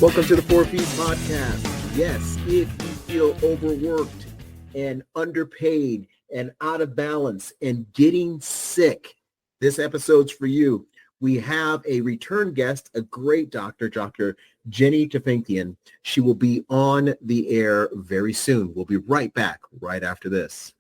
Welcome to the 4Ps podcast. Yes, if you feel overworked and underpaid and out of balance and getting sick, this episode's for you. We have a return guest, a great doctor, Dr. Jenny Tufenkian. She will be on the air very soon. We'll be right back right after this.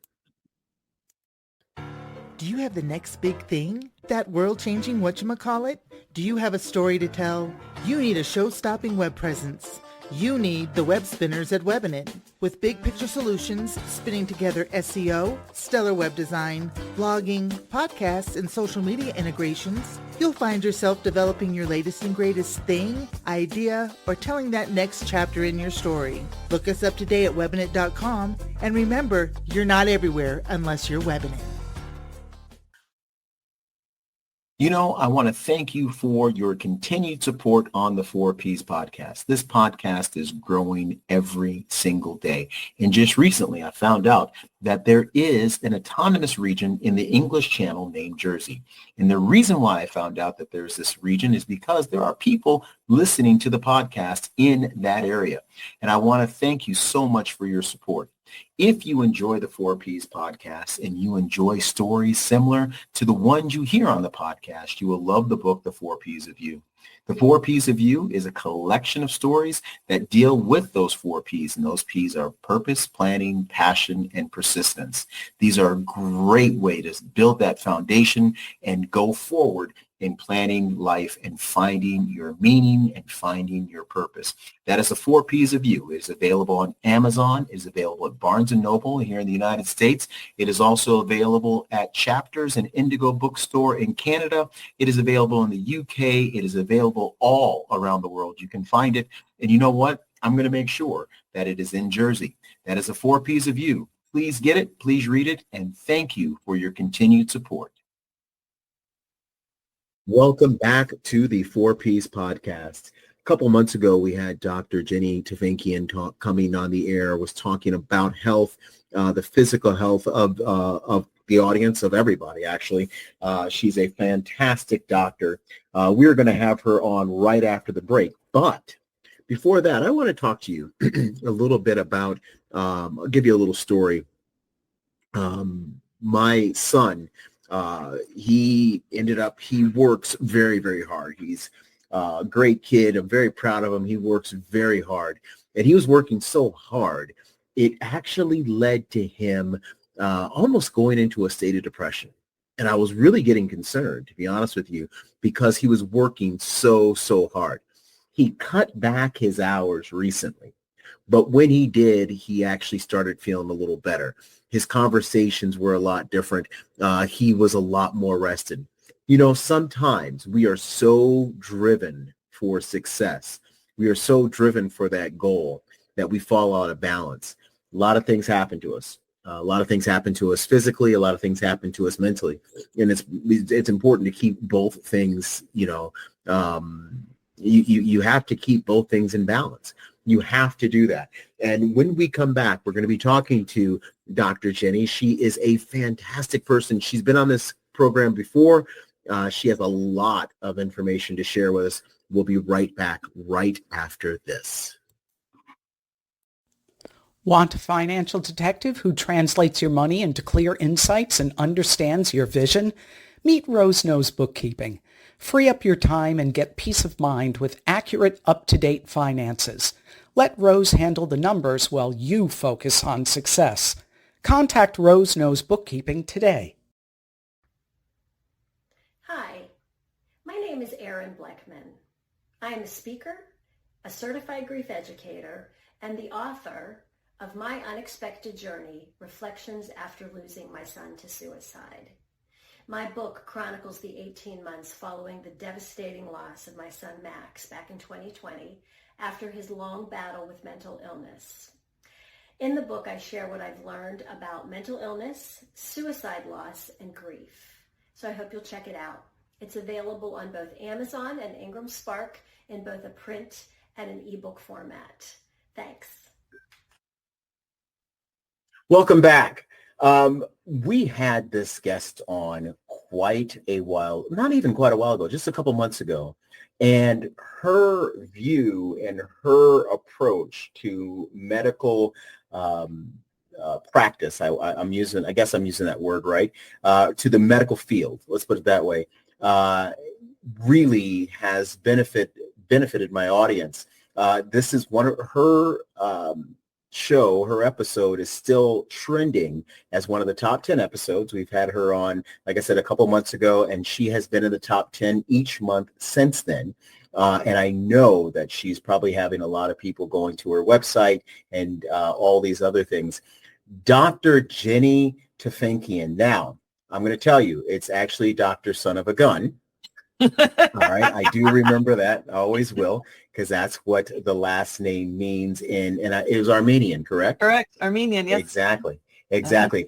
Do you have the next big thing? That world-changing whatchamacallit? Do you have a story to tell? You need a show-stopping web presence. You need the web spinners at Webinet. With big picture solutions, spinning together SEO, stellar web design, blogging, podcasts, and social media integrations, you'll find yourself developing your latest and greatest thing, idea, or telling that next chapter in your story. Look us up today at webinet.com, and remember, you're not everywhere unless you're Webinet. You know, I want to thank you for your continued support on the 4Ps podcast. This podcast is growing every single day. And just recently, I found out that there is an autonomous region in the English Channel named Jersey. And the reason why I found out that there's this region is because there are people listening to the podcast in that area. And I want to thank you so much for your support. If you enjoy the 4Ps podcast and you enjoy stories similar to the ones you hear on the podcast, you will love the book, The 4Ps of You. The 4Ps of You is a collection of stories that deal with those 4Ps, and those Ps are purpose, planning, passion, and persistence. These are a great way to build that foundation and go forward in planning life and finding your meaning and finding your purpose. That is the 4Ps of You. It is available on Amazon. It is available at Barnes & Noble here in the United States. It is also available at Chapters and Indigo Bookstore in Canada. It is available in the UK. It is available all around the world. You can find it. And you know what? I'm going to make sure that it is in Jersey. That is the 4Ps of You. Please get it. Please read it. And thank you for your continued support. Welcome back to the 4Ps podcast. A couple months ago, we had Dr. Jenny Tufenkian coming on the air, was talking about health, the physical health of the audience, of everybody, actually. She's a fantastic doctor. We're going to have her on right after the break. But before that, I want to talk to you a little bit about, I'll give you a little story. My son, he works very, very hard. He's a great kid. I'm very proud of him. He works very hard. And he was working so hard, it actually led to him almost going into a state of depression. And I was really getting concerned, to be honest with you, because he was working so hard. He cut back his hours recently. But when he did, he actually started feeling a little better. His conversations were a lot different. He was a lot more rested. You know, sometimes we are so driven for success. We are so driven for that goal that we fall out of balance. A lot of things happen to us. A lot of things happen to us physically. A lot of things happen to us mentally. And it's important to keep both things, you have to keep both things in balance. You have to do that. And when we come back, we're going to be talking to Dr. Jenny. She is a fantastic person. She's been on this program before. She has a lot of information to share with us. We'll be right back right after this. Want a financial detective who translates your money into clear insights and understands your vision? Meet Rose Knows Bookkeeping. Free up your time and get peace of mind with accurate, up-to-date finances. Let Rose handle the numbers while you focus on success. Contact Rose Knows Bookkeeping today. Hi, my name is Erin Bleckman. I am a speaker, a certified grief educator, and the author of My Unexpected Journey, Reflections After Losing My Son to Suicide. My book chronicles the 18 months following the devastating loss of my son Max back in 2020 after his long battle with mental illness. In the book, I share what I've learned about mental illness, suicide loss, and grief. So I hope you'll check it out. It's available on both Amazon and Ingram Spark in both a print and an ebook format. Thanks. Welcome back. We had this guest on quite a while, not even quite a while ago, just a couple months ago. And her view and her approach to medical practice, I guess I'm using that word right, to the medical field, let's put it that way, really has benefited my audience. This is one of her her episode is still trending as one of the top 10 episodes. We've had her on, like I said, a couple months ago, and she has been in the top 10 each month since then. And I know that she's probably having a lot of people going to her website and all these other things. Dr. Jenny Tufenkian. Now, I'm going to tell you, it's actually Dr. Son of a Gun. All right. I do remember that. I always will, because that's what the last name means it was Armenian, correct? Correct. Armenian, yes. Exactly.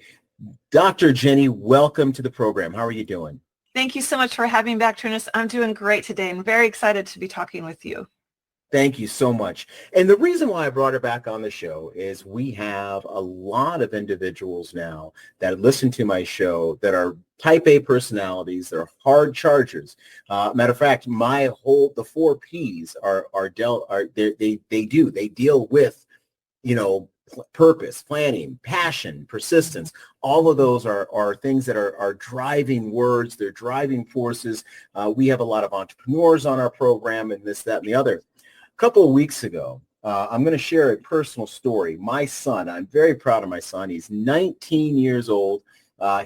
Dr. Jenny, welcome to the program. How are you doing? Thank you so much for having me back, Trinus. I'm doing great today and very excited to be talking with you. Thank you so much. And the reason why I brought her back on the show is we have a lot of individuals now that listen to my show that are type A personalities. They're hard chargers. Matter of fact, the 4 Ps they deal with, purpose, planning, passion, persistence. All of those are things that are driving words. They're driving forces. We have a lot of entrepreneurs on our program and this, that, and the other. A couple of weeks ago, I'm going to share a personal story. My son, I'm very proud of my son. He's 19 years old.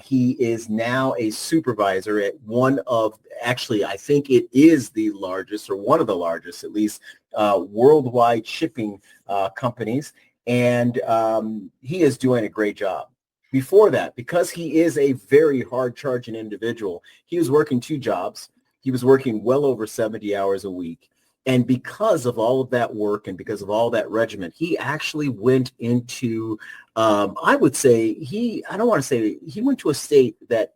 He is now a supervisor at I think it is the largest, or one of the largest, at least, worldwide shipping companies. And he is doing a great job. Before that, because he is a very hard-charging individual, he was working 2 jobs. He was working well over 70 hours a week. And because of all of that work and because of all that regiment, he actually went into, I would say, he went to a state that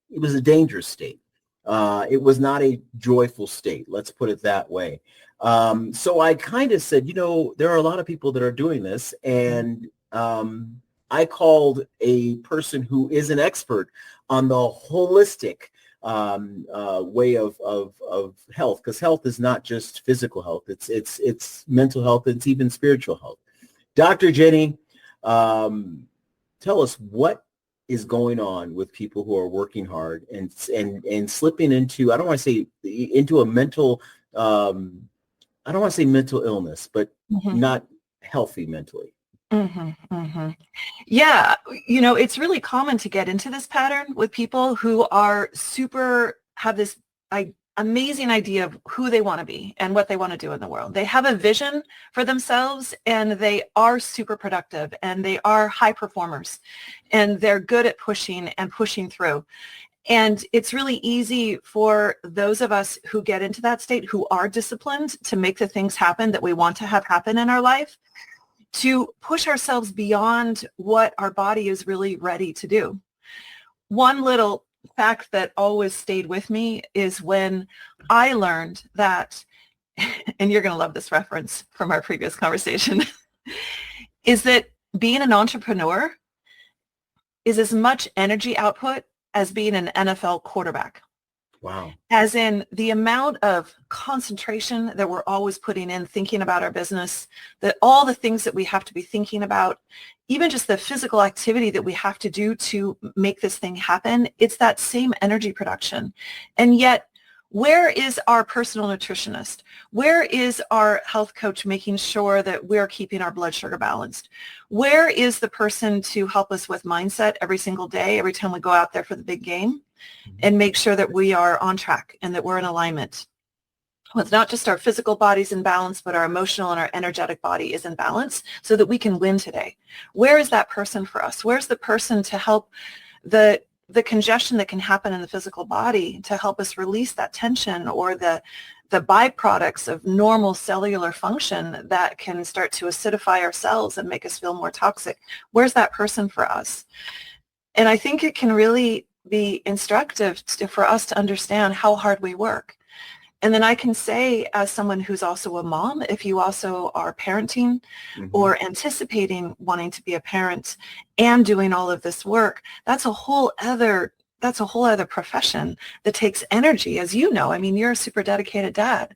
it was a dangerous state. It was not a joyful state. Let's put it that way. So I kind of said, there are a lot of people that are doing this. And I called a person who is an expert on the holistic way of health, because health is not just physical health. It's mental health. It's even spiritual health. Dr. Jenny, tell us what is going on with people who are working hard and slipping into, I don't want to say into a mental, I don't want to say mental illness, but not healthy mentally. Yeah, it's really common to get into this pattern with people who are have this amazing idea of who they want to be and what they want to do in the world. They have a vision for themselves and they are super productive and they are high performers and they're good at pushing and pushing through. And it's really easy for those of us who get into that state, who are disciplined to make the things happen that we want to have happen in our life, to push ourselves beyond what our body is really ready to do. One little fact that always stayed with me is when I learned that, and you're going to love this reference from our previous conversation, is that being an entrepreneur is as much energy output as being an NFL quarterback. Wow. As in the amount of concentration that we're always putting in, thinking about our business, that all the things that we have to be thinking about, even just the physical activity that we have to do to make this thing happen, it's that same energy production. And yet, where is our personal nutritionist? Where is our health coach making sure that we're keeping our blood sugar balanced? Where is the person to help us with mindset every single day, every time we go out there for the big game, and make sure that we are on track and that we're in alignment with not just our physical bodies in balance, but our emotional and our energetic body is in balance so that we can win today? Where is that person for us? Where's the person to help the congestion that can happen in the physical body to help us release that tension, or the byproducts of normal cellular function that can start to acidify our cells and make us feel more toxic? Where's that person for us? And I think it can really be instructive for us to understand how hard we work. And then I can say, as someone who's also a mom, if you also are parenting or anticipating wanting to be a parent and doing all of this work, that's a whole other profession that takes energy, as you know. I mean, you're a super dedicated dad.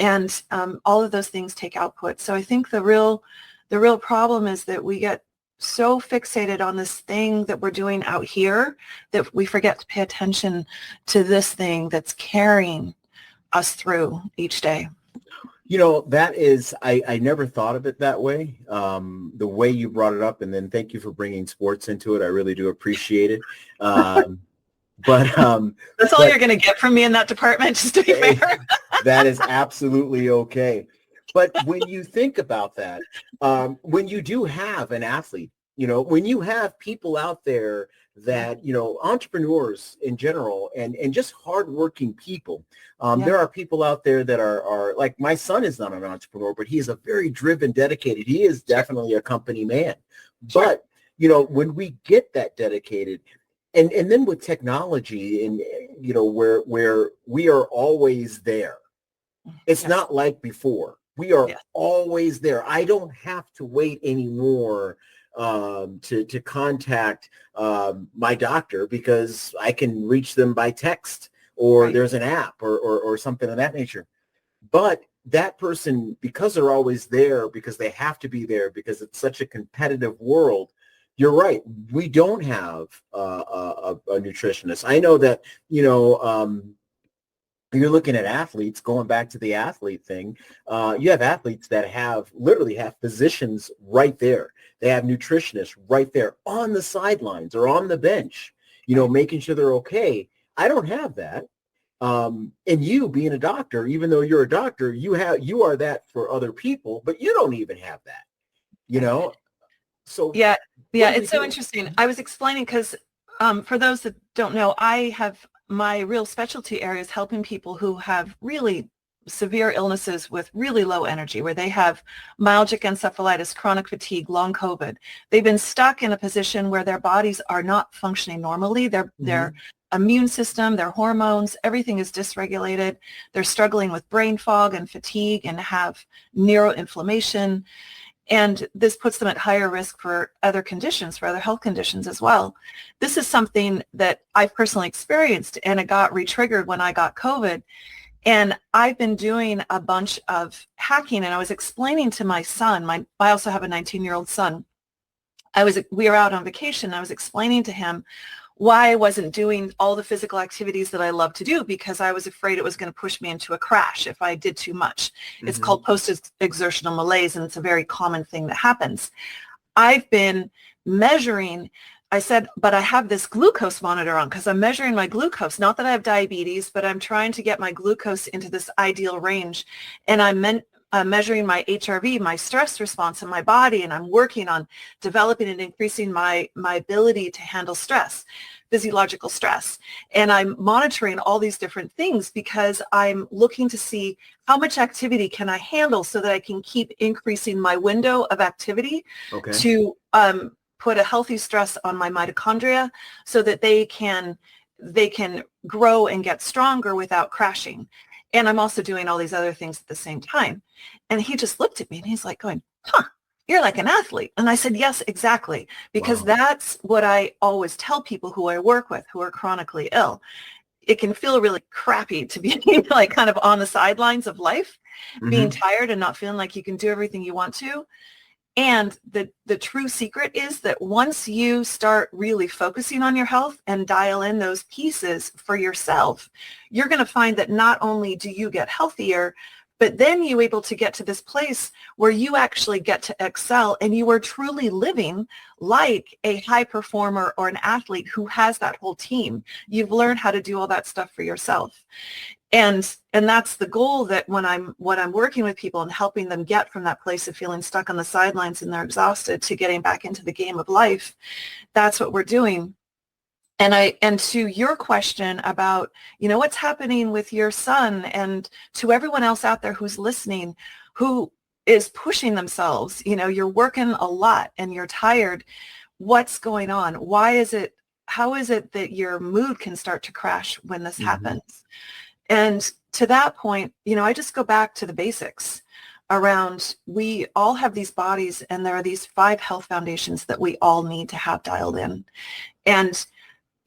And all of those things take output. So I think the real problem is that we get so fixated on this thing that we're doing out here that we forget to pay attention to this thing that's carrying us through each day. That is, I never thought of it that way. The way you brought it up, and then thank you for bringing sports into it. I really do appreciate it. But that's all you're going to get from me in that department, just to be fair. That is absolutely okay. But when you think about that, when you do have an athlete, when you have people out there that, entrepreneurs in general and just hardworking people, there are people out there that are like, my son is not an entrepreneur, but he is a very driven, dedicated. He is definitely a company man. Sure. But, when we get that dedicated, and then with technology and, where we are always there. It's not like before. We are always there. I don't have to wait anymore to contact my doctor because I can reach them by text or there's an app or something of that nature. But that person, because they're always there, because they have to be there, because it's such a competitive world, you're right. We don't have a nutritionist. I know that, you're looking at athletes, going back to the athlete thing, you have athletes that literally have physicians right there. They have nutritionists right there on the sidelines or on the bench, making sure they're okay. I don't have that. And you being a doctor, even though you're a doctor, you are that for other people, but you don't even have that, So yeah, it's so interesting. I was explaining because for those that don't know, my real specialty area is helping people who have really severe illnesses with really low energy, where they have myalgic encephalitis, chronic fatigue, long COVID. They've been stuck in a position where their bodies are not functioning normally. Their immune system, their hormones, everything is dysregulated. They're struggling with brain fog and fatigue and have neuroinflammation. And this puts them at higher risk for other conditions, for other health conditions as well. This is something that I personally experienced, and it got re-triggered when I got COVID. And I've been doing a bunch of hacking, and I was explaining to my son, I also have a 19-year-old son. We were out on vacation. I was explaining to him why I wasn't doing all the physical activities that I love to do, because I was afraid it was going to push me into a crash if I did too much. It's called post-exertional malaise, and it's a very common thing that happens. I've been measuring, I said, but I have this glucose monitor on because I'm measuring my glucose. Not that I have diabetes, but I'm trying to get my glucose into this ideal range. And I'm measuring my HRV, my stress response in my body, and I'm working on developing and increasing my ability to handle stress, physiological stress. And I'm monitoring all these different things because I'm looking to see how much activity can I handle so that I can keep increasing my window of activity to put a healthy stress on my mitochondria so that they can grow and get stronger without crashing. And I'm also doing all these other things at the same time. And he just looked at me and he's like going, you're like an athlete. And I said, yes, exactly. Because that's what I always tell people who I work with who are chronically ill. It can feel really crappy to be like kind of on the sidelines of life, being tired and not feeling like you can do everything you want to. And the true secret is that once you start really focusing on your health and dial in those pieces for yourself, you're going to find that not only do you get healthier, but then you're able to get to this place where you actually get to excel and you are truly living like a high performer or an athlete who has that whole team. You've learned how to do all that stuff for yourself. And that's the goal, that when I'm working with people and helping them get from that place of feeling stuck on the sidelines and they're exhausted to getting back into the game of life, that's what we're doing. And to your question about, what's happening with your son, and to everyone else out there who's listening, who is pushing themselves, you're working a lot and you're tired. What's going on? How is it that your mood can start to crash when this happens? And to that point, I just go back to the basics around, we all have these bodies and there are these 5 health foundations that we all need to have dialed in. And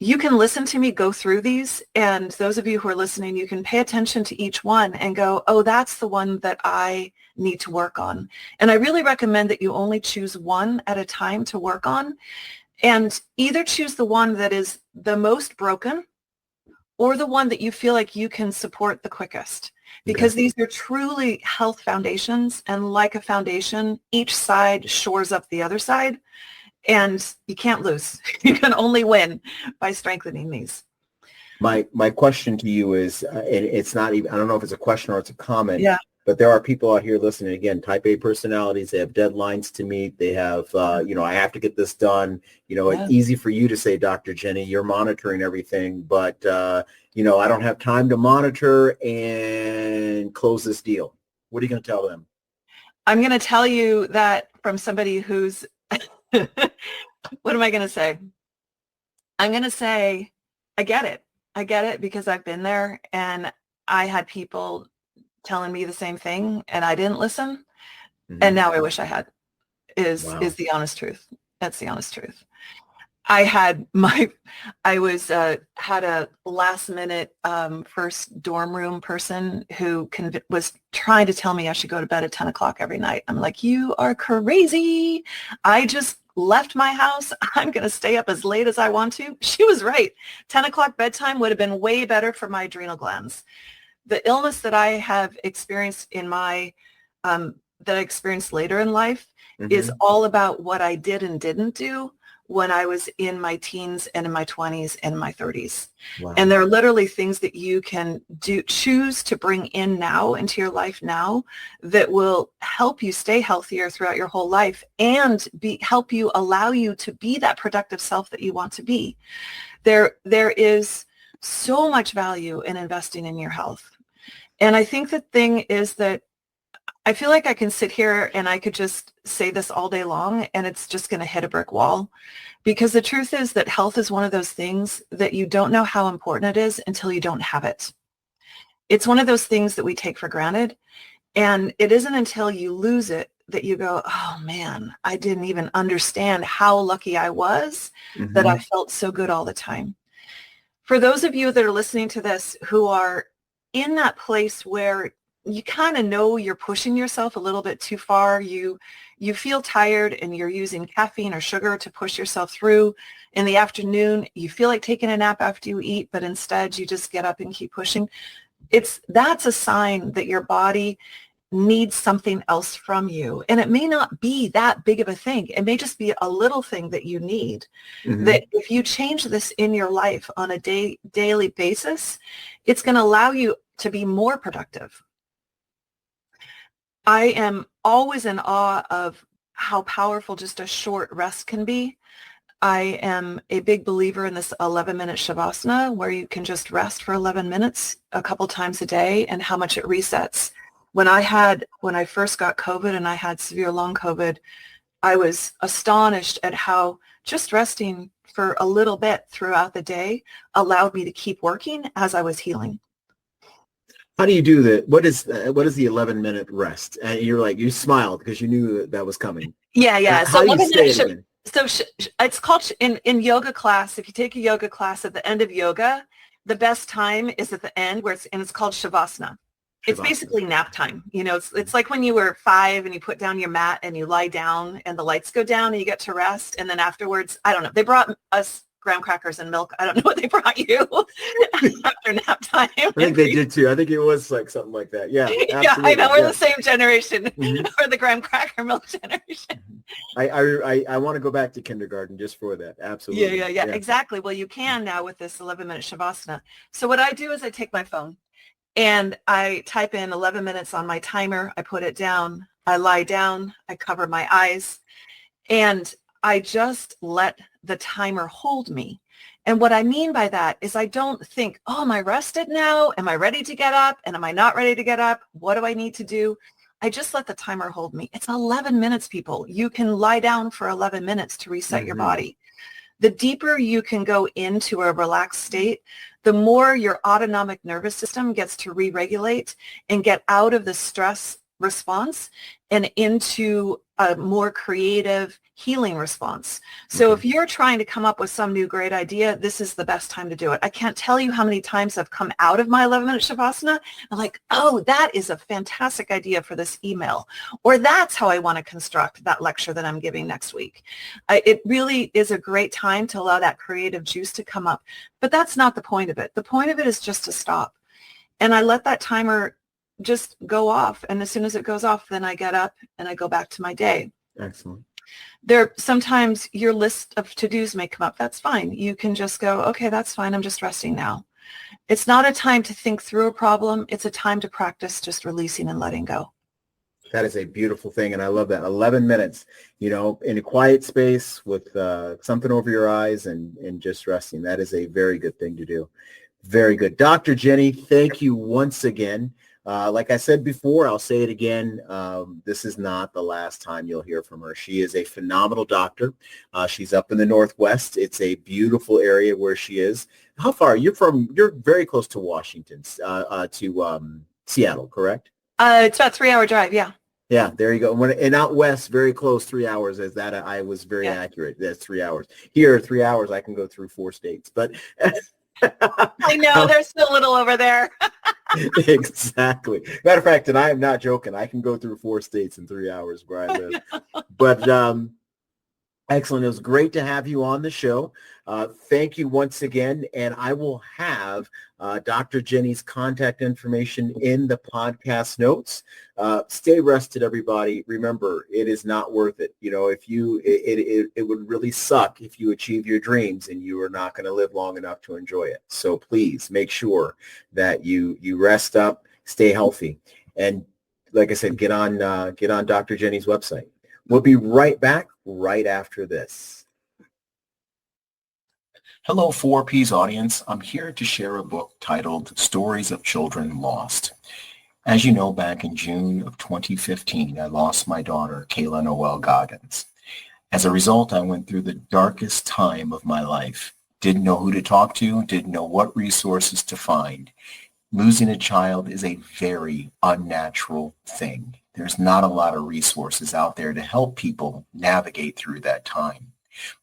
you can listen to me go through these, and those of you who are listening, you can pay attention to each one and go, oh, that's the one that I need to work on. And I really recommend that you only choose one at a time to work on, and either choose the one that is the most broken or the one that you feel like you can support the quickest. Because these are truly health foundations, and like a foundation, each side shores up the other side, and you can't lose. You can only win by strengthening these. My question to you is, and it's not even, I don't know if it's a question or it's a comment, Yeah. but there are people out here listening, again, type A personalities, they have deadlines to meet, they have, I have to get this done. It's easy for you to say, Dr. Jenny, you're monitoring everything, but, I don't have time to monitor and close this deal. What are you going to tell them? I'm going to tell you that from somebody who's, what am I going to say? I'm going to say, I get it. I get it because I've been there, and I had people telling me the same thing and I didn't listen. Mm-hmm. And now I wish I had, is the honest truth. That's the honest truth. I had had a last minute first dorm room person who was trying to tell me I should go to bed at 10 o'clock every night. I'm like, you are crazy. I just left my house. I'm going to stay up as late as I want to. She was right. 10 o'clock bedtime would have been way better for my adrenal glands. The illness that I have experienced in that I experienced later in life is all about what I did and didn't do when I was in my teens and in my 20s and my 30s. Wow. And there are literally things that you can choose to bring in now into your life now that will help you stay healthier throughout your whole life and help you, allow you to be that productive self that you want to be. There is so much value in investing in your health. And I think the thing is that I feel like I can sit here and I could just say this all day long and it's just going to hit a brick wall, because the truth is that health is one of those things that you don't know how important it is until you don't have it. It's one of those things that we take for granted, and it isn't until you lose it that you go, oh man, I didn't even understand how lucky I was that I felt so good all the time. For those of you that are listening to this who are in that place where you kind of know you're pushing yourself a little bit too far. You feel tired and you're using caffeine or sugar to push yourself through. In the afternoon, you feel like taking a nap after you eat, but instead you just get up and keep pushing. That's a sign that your body needs something else from you. And it may not be that big of a thing. It may just be a little thing that you need. That if you change this in your life on a daily basis, it's going to allow you to be more productive. I am always in awe of how powerful just a short rest can be. I am a big believer in this 11-minute Shavasana, where you can just rest for 11 minutes a couple times a day, and how much it resets. When I first got COVID and I had severe long COVID, I was astonished at how just resting for a little bit throughout the day allowed me to keep working as I was healing. How do you do that? What is the 11-minute rest? And you smiled because you knew that was coming. Yeah. So how do you say it again? So it's called in yoga class. If you take a yoga class at the end of yoga, the best time is at the end it's called Shavasana. It's basically nap time. It's like when you were 5 and you put down your mat and you lie down and the lights go down and you get to rest. And then afterwards, I don't know, they brought us graham crackers and milk. I don't know what they brought you after nap time. I think they did too. I think it was like something like that. Yeah, absolutely. Yeah, I know. We're the same generation. We're the graham cracker milk generation. I want to go back to kindergarten just for that. Absolutely. Yeah, exactly. Well, you can now with this 11-minute Shavasana. So what I do is I take my phone and I type in 11 minutes on my timer. I put it down. I lie down. I cover my eyes. And I just let the timer hold me. And what I mean by that is I don't think, oh, am I rested now? Am I ready to get up? And am I not ready to get up? What do I need to do? I just let the timer hold me. It's 11 minutes, people. You can lie down for 11 minutes to reset your body. The deeper you can go into a relaxed state, the more your autonomic nervous system gets to re-regulate and get out of the stress response and into a more creative healing response. So if you're trying to come up with some new great idea, this is the best time to do it. I can't tell you how many times I've come out of my 11-minute Shavasana and like, oh, that is a fantastic idea for this email, or that's how I want to construct that lecture that I'm giving next week. It really is a great time to allow that creative juice to come up, but that's not the point of it. The point of it is just to stop. And I let that timer just go off. And as soon as it goes off, then I get up and I go back to my day. Excellent. Sometimes your list of to-dos may come up. That's fine. You can just go, okay, that's fine. I'm just resting now. It's not a time to think through a problem. It's a time to practice just releasing and letting go. That is a beautiful thing, and I love that. 11 minutes, in a quiet space with something over your eyes and just resting. That is a very good thing to do. Very good. Dr. Jenny, thank you once again. Like I said before, I'll say it again. This is not the last time you'll hear from her. She is a phenomenal doctor. She's up in the Northwest. It's a beautiful area where she is. How far? You're very close to Washington, to Seattle, correct? It's about a 3-hour drive. Yeah. Yeah, there you go. And out west, very close, 3 hours. As that, I was very accurate. That's 3 hours. Here, 3 hours, I can go through 4 states. But I know, there's still a little over there. Exactly. Matter of fact, and I am not joking, I can go through 4 states in 3 hours where I live. But excellent. It was great to have you on the show. Thank you once again. And I will have Dr. Jenny's contact information in the podcast notes. Stay rested, everybody. Remember, it is not worth it. It would really suck if you achieve your dreams and you are not going to live long enough to enjoy it. So please make sure that you rest up, stay healthy. And like I said, get on Dr. Jenny's website. We'll be right back right after this. Hello, 4Ps audience. I'm here to share a book titled Stories of Children Lost. As you know, back in June of 2015, I lost my daughter, Kayla Noel Goggins. As a result, I went through the darkest time of my life. Didn't know who to talk to, didn't know what resources to find. Losing a child is a very unnatural thing. There's not a lot of resources out there to help people navigate through that time.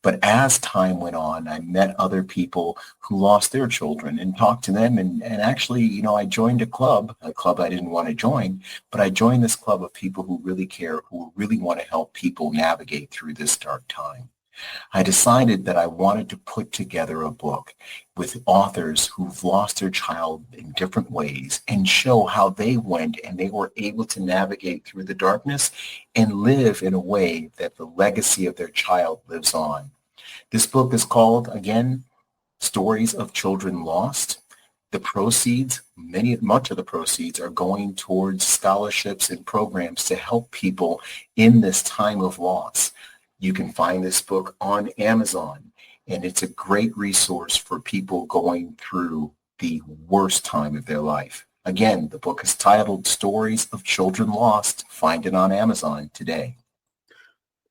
But as time went on, I met other people who lost their children and talked to them. And actually, I joined a club I didn't want to join, but I joined this club of people who really care, who really want to help people navigate through this dark time. I decided that I wanted to put together a book with authors who've lost their child in different ways and show how they went and they were able to navigate through the darkness and live in a way that the legacy of their child lives on. This book is called, again, Stories of Children Lost. The proceeds, much of the proceeds are going towards scholarships and programs to help people in this time of loss. You can find this book on Amazon, and it's a great resource for people going through the worst time of their life. Again, the book is titled Stories of Children Lost. Find it on Amazon today.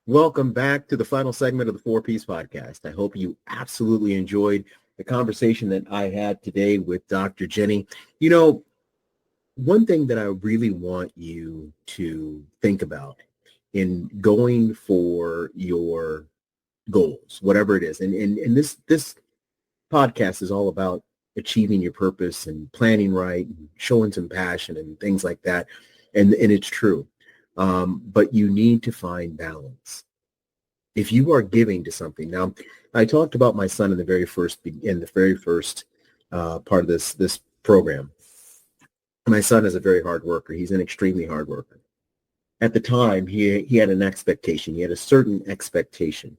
Welcome back to the final segment of the 4Ps podcast. I hope you absolutely enjoyed the conversation that I had today with Dr. Jenny. One thing that I really want you to think about in going for your goals, whatever it is. And this podcast is all about achieving your purpose and planning right, and showing some passion and things like that. And it's true. But you need to find balance. If you are giving to something. Now, I talked about my son in the very first part of this program. My son is a very hard worker. He's an extremely hard worker. At the time, he had an expectation. He had a certain expectation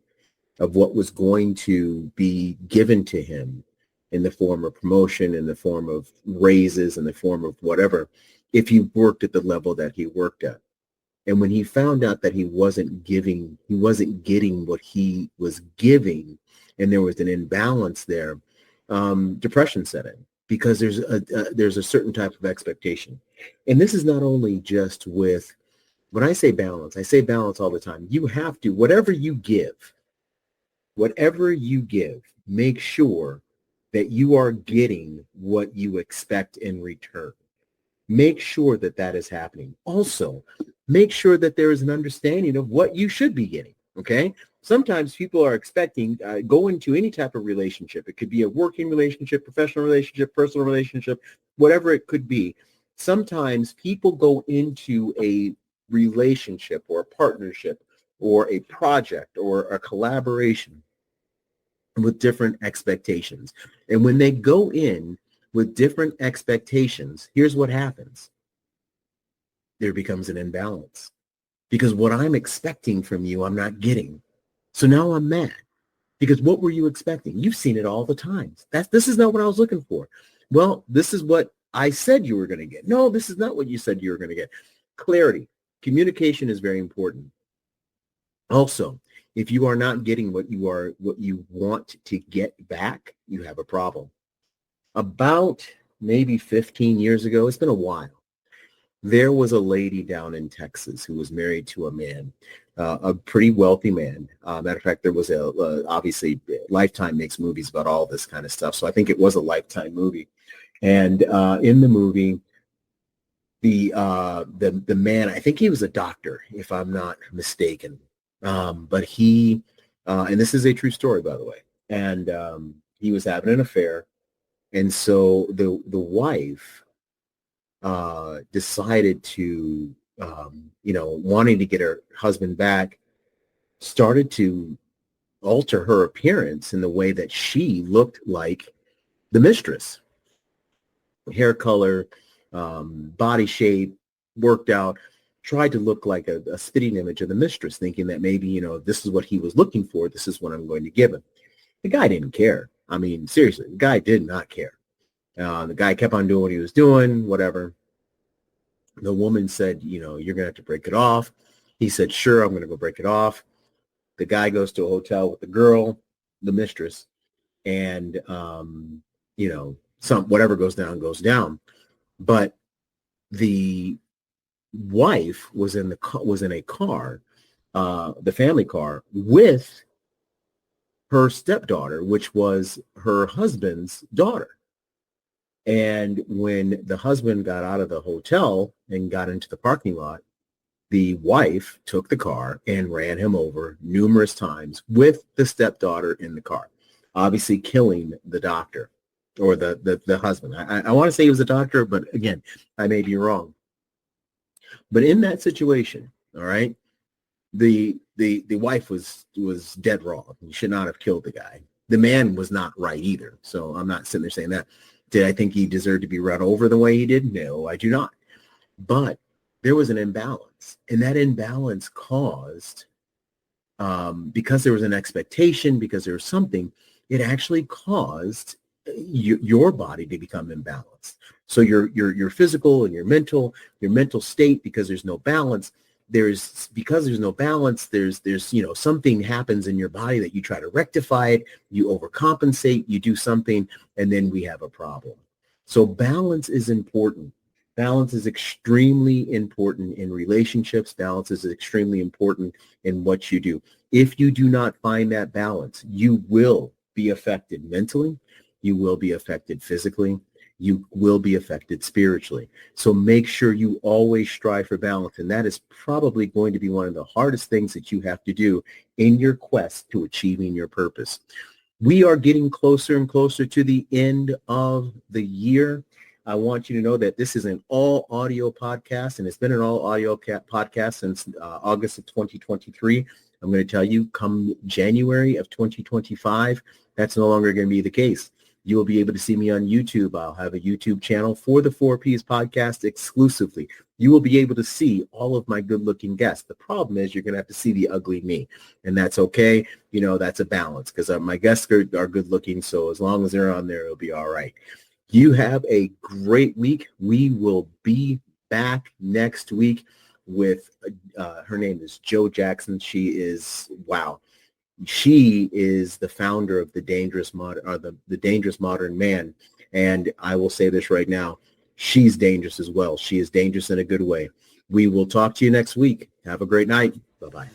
of what was going to be given to him in the form of promotion, in the form of raises, in the form of whatever, if he worked at the level that he worked at. And when he found out that he wasn't getting what he was giving, and there was an imbalance there, depression set in, because there's a certain type of expectation. And this is not only just with, when I say balance all the time. You have to, whatever you give, make sure that you are getting what you expect in return. Make sure that that is happening. Also, make sure that there is an understanding of what you should be getting, okay? Sometimes people are expecting, go into any type of relationship. It could be a working relationship, professional relationship, personal relationship, whatever it could be. Sometimes people go into a relationship or a partnership or a project or a collaboration with different expectations. And when they go in with different expectations, here's what happens. There becomes an imbalance because what I'm expecting from you, I'm not getting. So now I'm mad because what were you expecting? You've seen it all the time. This is not what I was looking for. Well, this is what I said you were going to get. No, this is not what you said you were going to get. Clarity. Communication is very important. Also, if you are not getting what you want to get back, you have a problem. About maybe 15 years ago, it's been a while, there was a lady down in Texas who was married to a man, a pretty wealthy man. Matter of fact, there was obviously Lifetime makes movies about all this kind of stuff, so I think it was a Lifetime movie. And in the movie, the man, I think he was a doctor, if I'm not mistaken. But he, and this is a true story, by the way, and he was having an affair. And so the wife decided to, wanting to get her husband back, started to alter her appearance in the way that she looked like the mistress. Hair color, body shape, worked out, tried to look like a spitting image of the mistress, thinking that maybe, this is what he was looking for. This is what I'm going to give him. The guy didn't care. I mean, seriously, the guy did not care. The guy kept on doing what he was doing, whatever. The woman said, you're going to have to break it off. He said, sure, I'm going to go break it off. The guy goes to a hotel with the girl, the mistress, and, whatever goes down, goes down. But the wife was in a car, the family car, with her stepdaughter, which was her husband's daughter. And when the husband got out of the hotel and got into the parking lot, the wife took the car and ran him over numerous times with the stepdaughter in the car, obviously killing the doctor or the husband. I want to say he was a doctor, but again, I may be wrong. But in that situation, all right, the wife was dead wrong. He should not have killed the guy. The man was not right either. So I'm not sitting there saying that. Did I think he deserved to be run over the way he did? No, I do not. But there was an imbalance, and that imbalance caused, because there was an expectation, because there was something, it actually caused your body to become imbalanced. So your physical and your mental state, because there's no balance, there's something happens in your body that you try to rectify it, you overcompensate, you do something, and then we have a problem. So balance is important. Balance is extremely important in relationships. Balance is extremely important in what you do. If you do not find that balance, you will be affected mentally, you will be affected physically, you will be affected spiritually. So make sure you always strive for balance. And that is probably going to be one of the hardest things that you have to do in your quest to achieving your purpose. We are getting closer and closer to the end of the year. I want you to know that this is an all audio podcast, and it's been an all audio podcast since August of 2023. I'm going to tell you, come January of 2025, that's no longer going to be the case. You will be able to see me on YouTube. I'll have a YouTube channel for the 4Ps podcast exclusively. You will be able to see all of my good-looking guests. The problem is you're going to have to see the ugly me, and that's okay. That's a balance because my guests are good-looking, so as long as they're on there, it'll be all right. You have a great week. We will be back next week with, her name is Jo Jackson. She is the founder of the Dangerous Modern Man. And I will say this right now, she's dangerous as well. She is dangerous in a good way. We will talk to you next week. Have a great night. Bye-bye.